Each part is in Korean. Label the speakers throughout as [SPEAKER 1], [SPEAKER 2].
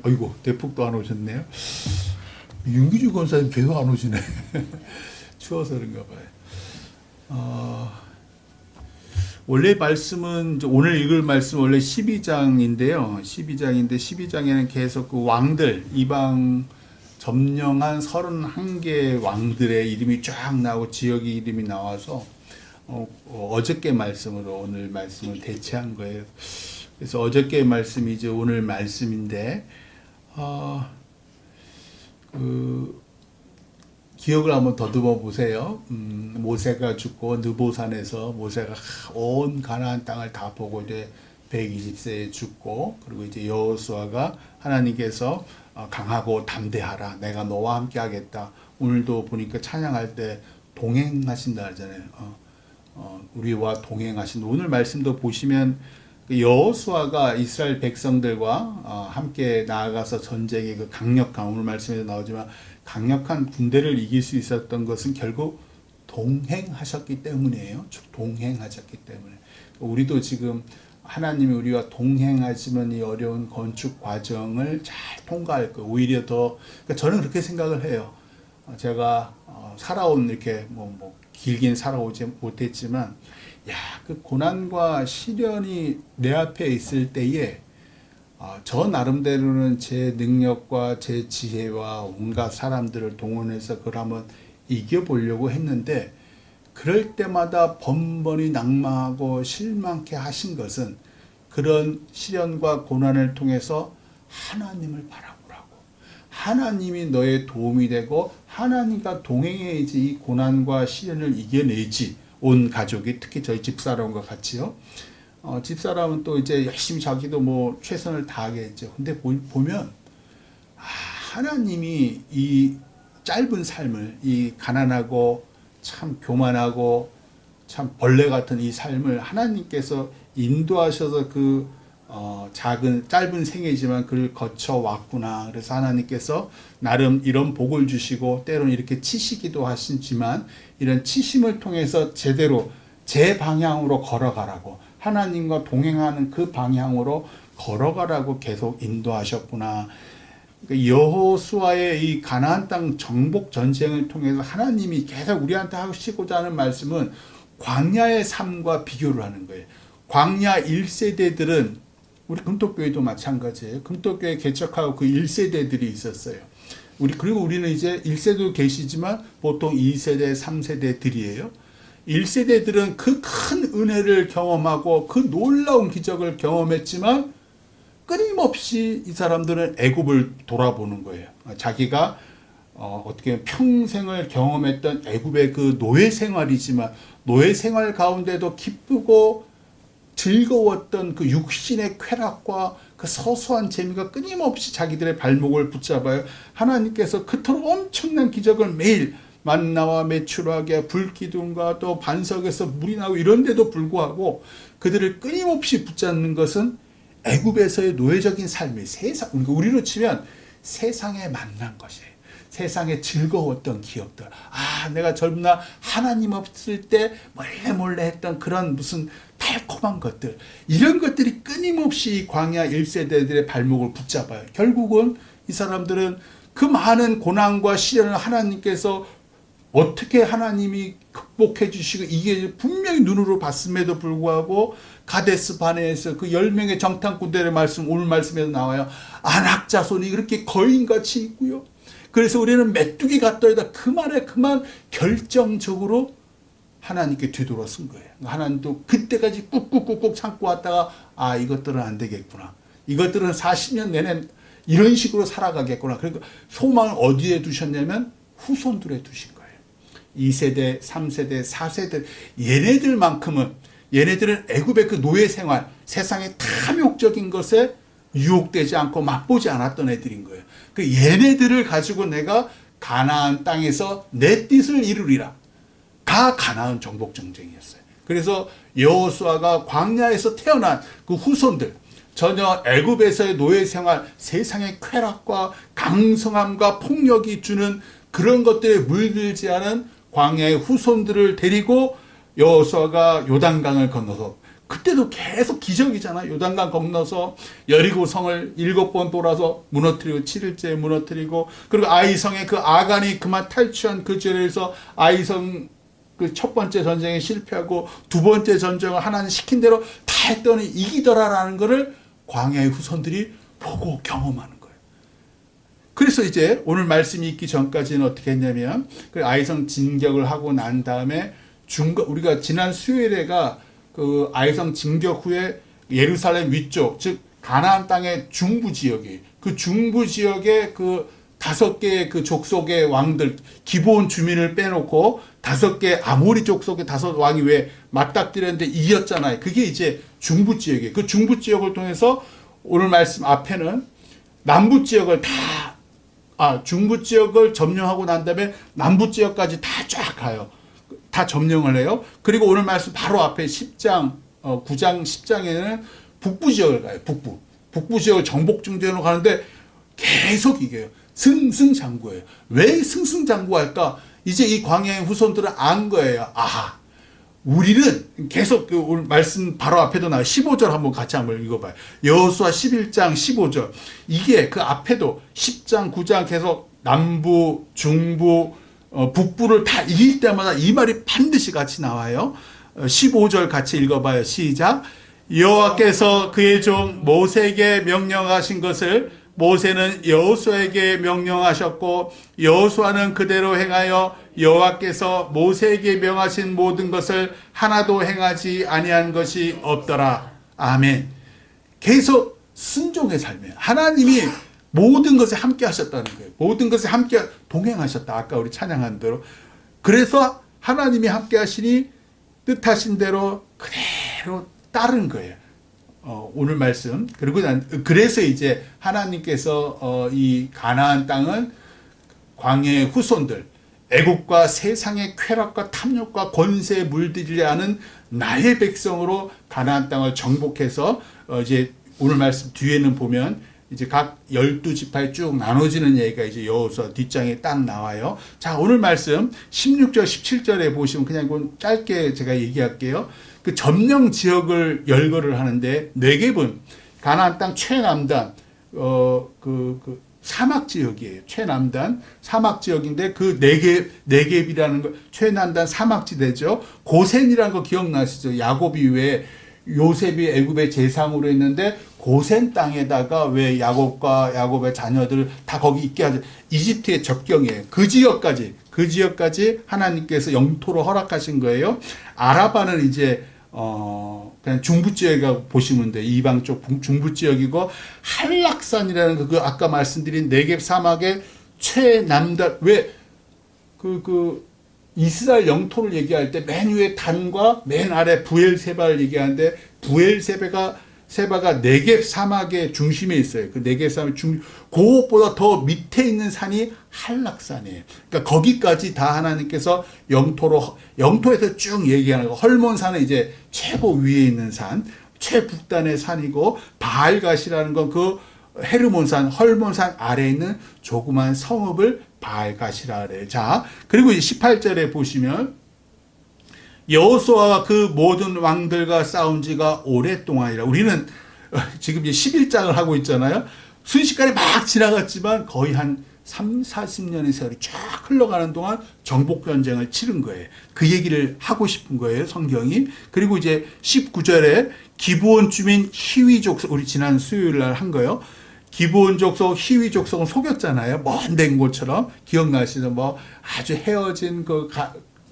[SPEAKER 1] 아이고, 대폭도 안 오셨네요. 윤기주 권사님 계속 안 오시네. 추워서 그런가 봐요. 원래 말씀은, 오늘 읽을 말씀 원래 12장인데요. 12장에는 계속 그 왕들, 이방 점령한 31개 왕들의 이름이 쫙 나오고 지역의 이름이 나와서 어저께 말씀으로 오늘 말씀을 대체한 거예요. 그래서 어저께 말씀이 이제 오늘 말씀인데, 기억을 한번 더듬어 보세요. 모세가 죽고 느보산에서 모세가 온 가나안 땅을 다 보고 이제 120세에 죽고, 그리고 이제 여호수아가 하나님께서 강하고 담대하라, 내가 너와 함께 하겠다. 오늘도 보니까 찬양할 때 동행하신다 하잖아요. 우리와 동행하신, 오늘 말씀도 보시면 여호수아가 이스라엘 백성들과 함께 나아가서 전쟁의 그 강력한, 오늘 말씀에도 나오지만 강력한 군대를 이길 수 있었던 것은 결국 동행하셨기 때문이에요. 동행하셨기 때문에. 우리도 지금 하나님이 우리와 동행하시면 이 어려운 건축 과정을 잘 통과할 거. 오히려 더, 그러니까 저는 그렇게 생각을 해요. 제가 살아온, 이렇게 길긴 살아오지 못했지만, 그 고난과 시련이 내 앞에 있을 때에 저 나름대로는 제 능력과 제 지혜와 온갖 사람들을 동원해서 그걸 한번 이겨보려고 했는데, 그럴 때마다 번번이 낙망하고 실망케 하신 것은 그런 시련과 고난을 통해서 하나님을 바라보라고, 하나님이 너의 도움이 되고 하나님과 동행해야지 이 고난과 시련을 이겨내지. 온 가족이, 특히 저희 집사람과 같이요. 집사람은 또 이제 열심히 자기도 최선을 다하겠죠. 근데 보면 하나님이 이 짧은 삶을, 이 가난하고 참 교만하고 참 벌레 같은 이 삶을 하나님께서 인도하셔서 그 짧은 생애지만 그를 거쳐 왔구나. 그래서 하나님께서 나름 이런 복을 주시고 때로는 이렇게 치시기도 하시지만, 이런 치심을 통해서 제대로 제 방향으로 걸어가라고, 하나님과 동행하는 그 방향으로 걸어가라고 계속 인도하셨구나. 여호수아의 이 가나안 땅 정복 전쟁을 통해서 하나님이 계속 우리한테 하시고자 하는 말씀은 광야의 삶과 비교를 하는 거예요. 광야 1세대들은 우리 금토교회도 마찬가지예요. 금토교회 개척하고 그 1세대들이 있었어요. 그리고 우리는 이제 1세대도 계시지만 보통 2세대, 3세대들이에요. 1세대들은 그 큰 은혜를 경험하고 그 놀라운 기적을 경험했지만 끊임없이 이 사람들은 애굽을 돌아보는 거예요. 자기가 어떻게 평생을 경험했던 애굽의 그 노예 생활이지만, 노예 생활 가운데도 기쁘고 즐거웠던 그 육신의 쾌락과 그 소소한 재미가 끊임없이 자기들의 발목을 붙잡아요. 하나님께서 그토록 엄청난 기적을 매일 만나와 메추라기와 불기둥과 또 반석에서 물이 나고 이런데도 불구하고 그들을 끊임없이 붙잡는 것은 애굽에서의 노예적인 삶의 세상, 우리로 치면 세상에 만난 것이에요. 세상에 즐거웠던 기억들. 내가 젊은 날 하나님 없을 때 몰래 했던 그런 무슨 달콤한 것들. 이런 것들이 끊임없이 광야 1세대들의 발목을 붙잡아요. 결국은 이 사람들은 그 많은 고난과 시련을 하나님께서 어떻게 하나님이 극복해 주시고, 이게 분명히 눈으로 봤음에도 불구하고 가데스 바네에서 그 10명의 정탐꾼들의 말씀, 오늘 말씀에서 나와요. 안악 자손이 그렇게 거인같이 있고요. 그래서 우리는 메뚜기 같더이다. 그 말에 그만 결정적으로 하나님께 뒤돌아선 거예요. 하나님도 그때까지 꾹꾹꾹꾹 참고 왔다가 이것들은 안 되겠구나. 이것들은 40년 내내 이런 식으로 살아가겠구나. 그러니까 소망을 어디에 두셨냐면 후손들에 두신 거예요. 2세대, 3세대, 4세대 얘네들은 애굽의 그 노예 생활, 세상의 탐욕적인 것에 유혹되지 않고 맛보지 않았던 애들인 거예요. 그 얘네들을 가지고 내가 가나안 땅에서 내 뜻을 이루리라. 가나안 정복 전쟁이었어요. 그래서 여호수아가 광야에서 태어난 그 후손들, 전혀 애굽에서의 노예 생활, 세상의 쾌락과 강성함과 폭력이 주는 그런 것들에 물들지 않은 광야의 후손들을 데리고 여호수아가 요단강을 건너서 그때도 계속 기적이잖아요. 요단강 건너서 여리고 성을 7번 돌아서 무너뜨리고 7일째에 무너뜨리고, 그리고 아이성에 그 아간이 그만 탈취한 그 죄에서 아이성 그 첫 번째 전쟁에 실패하고 두 번째 전쟁을 하나님 시킨 대로 다 했더니 이기더라라는 것을 광야의 후손들이 보고 경험하는 거예요. 그래서 이제 오늘 말씀이 있기 전까지는 어떻게 했냐면, 그 아이성 진격을 하고 난 다음에 우리가 지난 수요일에가 그 아이성 진격 후에 예루살렘 위쪽, 즉 가나안 땅의 중부 지역이, 그 중부 지역에 그 5개의 그 족속의 왕들, 기브온 주민을 빼놓고 5개 아모리 족속의 5 왕이 왜 맞닥뜨렸는데 이겼잖아요. 그게 이제 중부 지역이에요. 그 중부 지역을 통해서 오늘 말씀 앞에는 남부 지역을 중부 지역을 점령하고 난 다음에 남부 지역까지 다 쫙 가요. 다 점령을 해요. 그리고 오늘 말씀 바로 앞에 9장 10장에는 북부 지역을 가요. 북부 지역을 정복중전으로 가는데 계속 이겨요. 승승장구예요. 왜 승승장구할까? 이제 이 광야의 후손들은 안 거예요. 우리는 계속 오늘 말씀 바로 앞에도 나와요. 15절 한번 같이 한번 읽어봐요. 여호수아 11장 15절. 이게 그 앞에도 10장 9장 계속 남부 중부 북부를 다 이길 때마다 이 말이 반드시 같이 나와요. 15절 같이 읽어봐요. 시작. 여호와께서 그의 종 모세에게 명령하신 것을 모세는 여호수아에게 명령하셨고 여호수아는 그대로 행하여 여호와께서 모세에게 명하신 모든 것을 하나도 행하지 아니한 것이 없더라. 아멘. 계속 순종의 삶이에요. 하나님이 모든 것에 함께 하셨다는 거예요. 모든 것에 함께 동행하셨다. 아까 우리 찬양한 대로. 그래서 하나님이 함께 하시니 뜻하신 대로 그대로 따른 거예요. 오늘 말씀. 그래서 이제 하나님께서 이 가나안 땅은 광야의 후손들, 애국과 세상의 쾌락과 탐욕과 권세에 물들이려 하는 나의 백성으로 가나안 땅을 정복해서 이제 오늘 말씀 뒤에는 보면 이제 각 12지파에 쭉 나눠지는 얘기가 이제 여호수아 뒷장에 딱 나와요. 자, 오늘 말씀 16절 17절에 보시면 그냥 이건 짧게 제가 얘기할게요. 그 점령 지역을 열거를 하는데 네겝은 가나안 땅 최남단 사막 지역이에요. 최남단 사막 지역인데 그 네겝이라는 거 최남단 사막지대죠. 고센이라는 거 기억나시죠? 야곱이 왜 요셉이 애굽의 제상으로 했는데 고센 땅에다가 왜 야곱과 야곱의 자녀들 다 거기 있게 하죠. 이집트의 접경이에요. 그 지역까지 하나님께서 영토로 허락하신 거예요. 아라바는 이제 그냥 중부 지역이라고 보시면 돼요. 이방 쪽 중부 지역이고, 한락산이라는 그 아까 말씀드린 네겝 사막의 최남단, 왜 이스라엘 영토를 얘기할 때 맨 위에 단과 맨 아래 부엘세바를 얘기하는데, 부엘세바가 네겝 사막의 중심에 있어요. 그 네겝 사막 그것보다 더 밑에 있는 산이 한락산이에요. 그러니까 거기까지 다 하나님께서 영토에서 쭉 얘기하는 거. 헐몬산은 이제 최고 위에 있는 산, 최북단의 산이고, 바알갓이라는 건 그 헤르몬산, 헐몬산 아래에 있는 조그만 성읍을 바알갓이라 그래요. 자, 그리고 이제 18절에 보시면 여호수아와 그 모든 왕들과 싸운 지가 오랫동안이라. 우리는 지금 이제 11장을 하고 있잖아요. 순식간에 막 지나갔지만 거의 한 30-40년의 세월이 쫙 흘러가는 동안 정복전쟁을 치른 거예요. 그 얘기를 하고 싶은 거예요, 성경이. 그리고 이제 19절에 기브온 주민 히위 족속, 우리 지난 수요일 날 한 거예요. 기브온 족속, 히위 족속은 속였잖아요. 먼 된 곳처럼. 기억나시죠? 뭐 아주 헤어진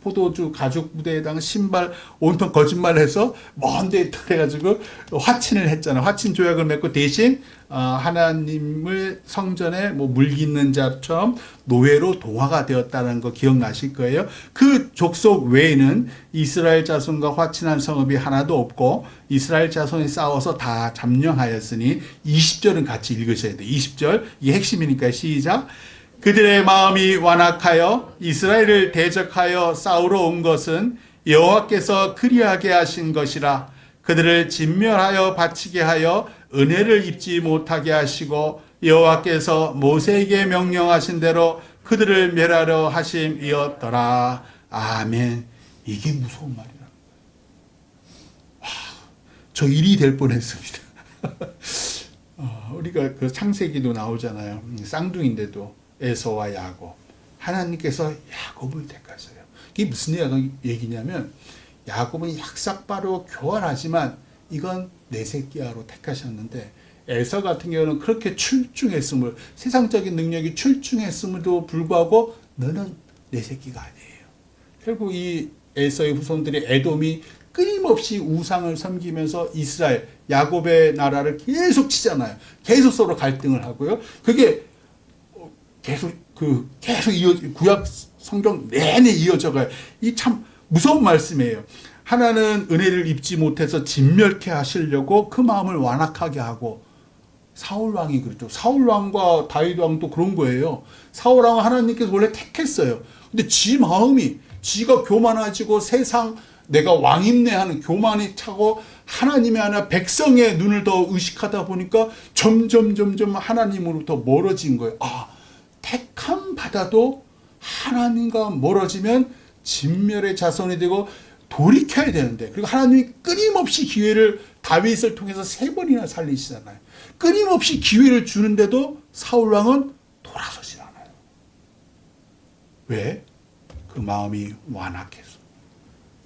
[SPEAKER 1] 포도주 가죽 부대에다가 신발 온통 거짓말해서 먼데 해가지고 화친을 했잖아요. 화친 조약을 맺고 대신 하나님을 성전에 물깃는 자처럼 노예로 동화가 되었다는 거 기억나실 거예요. 그 족속 외에는 이스라엘 자손과 화친한 성읍이 하나도 없고 이스라엘 자손이 싸워서 다 점령하였으니 20절은 같이 읽으셔야 돼요. 20절 이게 핵심이니까 시작. 그들의 마음이 완악하여 이스라엘을 대적하여 싸우러 온 것은 여호와께서 그리하게 하신 것이라. 그들을 진멸하여 바치게 하여 은혜를 입지 못하게 하시고 여호와께서 모세에게 명령하신 대로 그들을 멸하려 하심이었더라. 아멘. 이게 무서운 말이라는 거예요. 저 일이 될 뻔했습니다. 우리가 그 창세기도 나오잖아요. 쌍둥이인데도 에서와 야곱. 하나님께서 야곱을 택하셔요. 이게 무슨 얘기냐면 야곱은 약삭빠르고 교활하지만 이건 내 새끼야로 택하셨는데 에서 같은 경우는 그렇게 출중했음을 세상적인 능력이 출중했음에도 불구하고 너는 내 새끼가 아니에요. 결국 이 에서의 후손들이 에돔이 끊임없이 우상을 섬기면서 이스라엘 야곱의 나라를 계속 치잖아요. 계속 서로 갈등을 하고요. 그게 계속 구약 성경 내내 이어져 가요. 이 참 무서운 말씀이에요. 하나는 은혜를 입지 못해서 진멸케 하시려고 그 마음을 완악하게 하고 사울 왕이 그렇죠. 사울 왕과 다윗 왕도 그런 거예요. 사울 왕은 하나님께서 원래 택했어요. 근데 지 마음이 지가 교만해지고 세상 내가 왕임내 하는 교만이 차고 하나님의 하나 백성의 눈을 더 의식하다 보니까 점점 하나님으로부터 멀어진 거예요. 택함 받아도 하나님과 멀어지면 진멸의 자손이 되고 돌이켜야 되는데, 그리고 하나님이 끊임없이 기회를 다윗을 통해서 3번이나 살리시잖아요. 끊임없이 기회를 주는데도 사울왕은 돌아서지 않아요. 왜? 그 마음이 완악해서.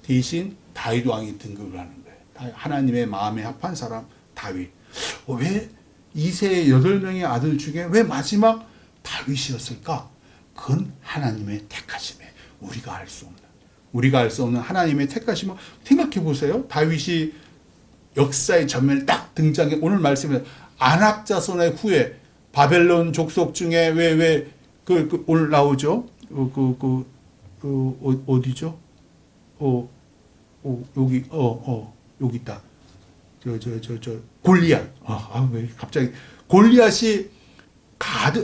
[SPEAKER 1] 대신 다윗 왕이 등극을 하는 거예요. 하나님의 마음에 합한 사람 다윗. 왜 이세의 8명의 아들 중에 왜 마지막 다윗이었을까? 그건 하나님의 택하심에 우리가 알 수 없는 하나님의 택하심을 생각해 보세요. 다윗이 역사의 전면에 딱 등장해. 오늘 말씀에 아낙 자손의 후에 바벨론 족속 중에 오늘 나오죠. 어디죠? 여기 있다. 골리앗. 왜 갑자기 골리앗이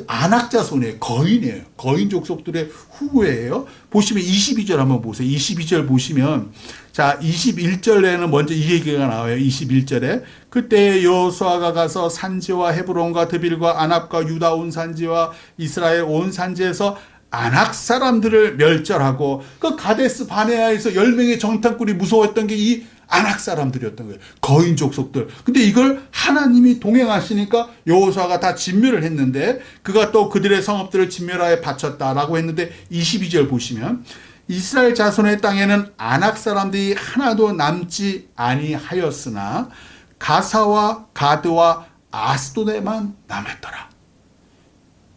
[SPEAKER 1] 아낙 자손이에요. 거인이에요. 거인 족속들의 후예요. 보시면 22절 한번 보세요. 22절 보시면, 자, 21절에는 먼저 이 얘기가 나와요. 21절에. 그때 여호수아가 가서 산지와 헤브론과 드빌과 아납과 유다 온 산지와 이스라엘 온 산지에서 아낙 사람들을 멸절하고, 그 가데스 바네아에서 10명의 정탐꾼이 무서웠던 게 이 아낙 사람들이었던 거예요. 거인 족속들. 근데 이걸 하나님이 동행하시니까 여호수아가 다 진멸을 했는데, 그가 또 그들의 성읍들을 진멸하여 바쳤다라고 했는데, 22절 보시면 이스라엘 자손의 땅에는 아낙 사람들이 하나도 남지 아니하였으나 가사와 가드와 아스도데만 남았더라.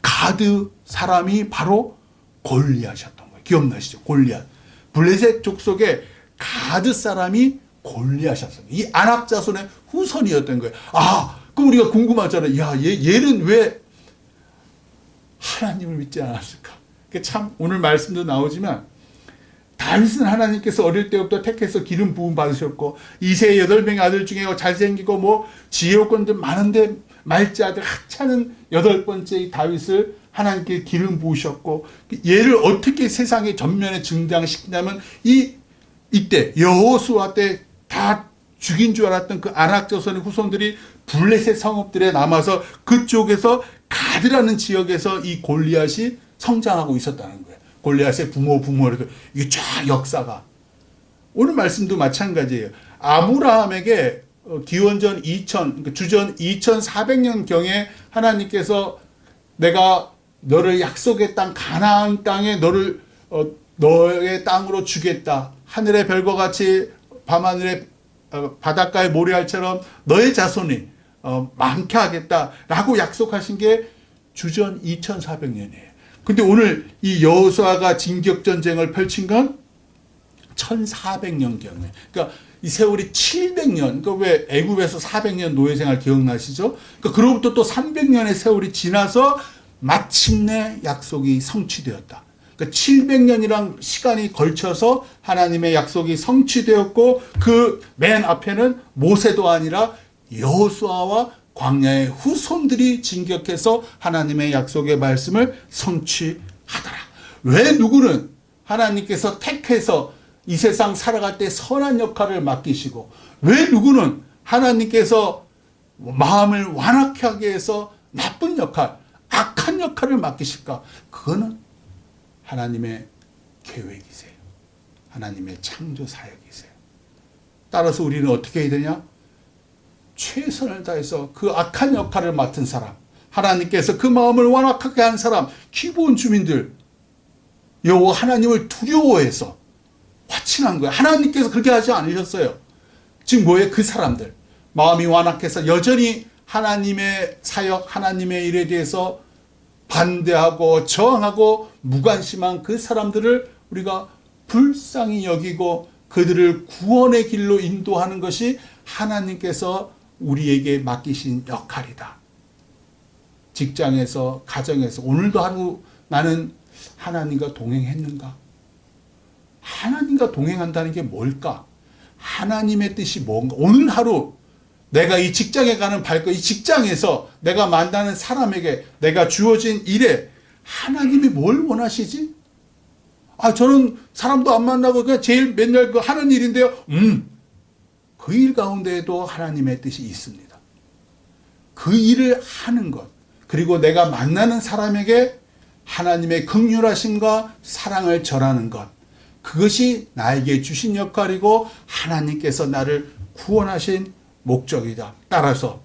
[SPEAKER 1] 가드 사람이 바로 골리앗이었던 거예요. 기억나시죠? 골리앗. 블레셋 족속의 가드 사람이 골리앗이었어요. 이 아낙 자손의 후손이었던 거예요. 그럼 우리가 궁금하잖아요. 얘는 왜 하나님을 믿지 않았을까? 참 오늘 말씀도 나오지만 다윗은 하나님께서 어릴 때부터 택해서 기름 부음 받으셨고, 이세의 8명의 아들 중에 잘생기고 지혜롭건들 많은데 말지 아들 하찮은 8번째 이 다윗을 하나님께 기름 부으셨고, 얘를 어떻게 세상의 전면에 등장시키냐면 이때 여호수아 때 다 죽인 줄 알았던 그 아낙 자손의 후손들이 블레셋 성읍들에 남아서 그쪽에서 가드라는 지역에서 이 골리앗이 성장하고 있었다는 거예요. 골리앗의 부모라도 이게 쫙 역사가. 오늘 말씀도 마찬가지예요. 아브라함에게 기원전 2000, 주전 2400년 경에 하나님께서 내가 너를 약속의 땅 가나안 땅에 너의 땅으로 주겠다. 하늘의 별과 같이 밤하늘의 바닷가의 모래알처럼 너의 자손이 많게 하겠다라고 약속하신 게 주전 2400년이에요. 근데 오늘 이 여호수아가 진격전쟁을 펼친 건 1400년경에. 그러니까 이 세월이 700년. 그러니까 왜 애굽에서 400년 노예생활 기억나시죠? 그러니까 그로부터 또 300년의 세월이 지나서 마침내 약속이 성취되었다. 그러니까 700년이란 시간이 걸쳐서 하나님의 약속이 성취되었고, 그 맨 앞에는 모세도 아니라 여호수아와 광야의 후손들이 진격해서 하나님의 약속의 말씀을 성취하더라. 왜 누구는 하나님께서 택해서 이 세상 살아갈 때 선한 역할을 맡기시고, 왜 누구는 하나님께서 마음을 완악하게 하게 해서 나쁜 역할, 악한 역할을 맡기실까? 그거는 하나님의 계획이세요. 하나님의 창조 사역이세요. 따라서 우리는 어떻게 해야 되냐? 최선을 다해서 그 악한 역할을 맡은 사람, 하나님께서 그 마음을 완악하게 한 사람, 기브온 주민들, 여호와 하나님을 두려워해서 화친한 거예요. 하나님께서 그렇게 하지 않으셨어요. 지금 뭐예요? 그 사람들 마음이 완악해서 여전히 하나님의 사역, 하나님의 일에 대해서 반대하고 저항하고 무관심한 그 사람들을 우리가 불쌍히 여기고 그들을 구원의 길로 인도하는 것이 하나님께서 우리에게 맡기신 역할이다. 직장에서, 가정에서 오늘도 하루 나는 하나님과 동행했는가? 하나님과 동행한다는 게 뭘까? 하나님의 뜻이 뭔가? 오늘 하루 내가 이 직장에 가는 발걸음, 이 직장에서 내가 만나는 사람에게 내가 주어진 일에 하나님이 뭘 원하시지? 저는 사람도 안 만나고 그냥 제일 맨날 하는 일인데요. 그 일 가운데에도 하나님의 뜻이 있습니다. 그 일을 하는 것, 그리고 내가 만나는 사람에게 하나님의 긍휼하심과 사랑을 전하는 것, 그것이 나에게 주신 역할이고 하나님께서 나를 구원하신 목적이다. 따라서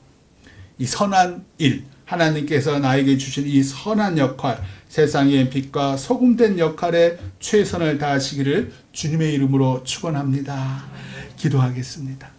[SPEAKER 1] 이 선한 일, 하나님께서 나에게 주신 이 선한 역할, 세상의 빛과 소금된 역할에 최선을 다하시기를 주님의 이름으로 축원합니다. 기도하겠습니다.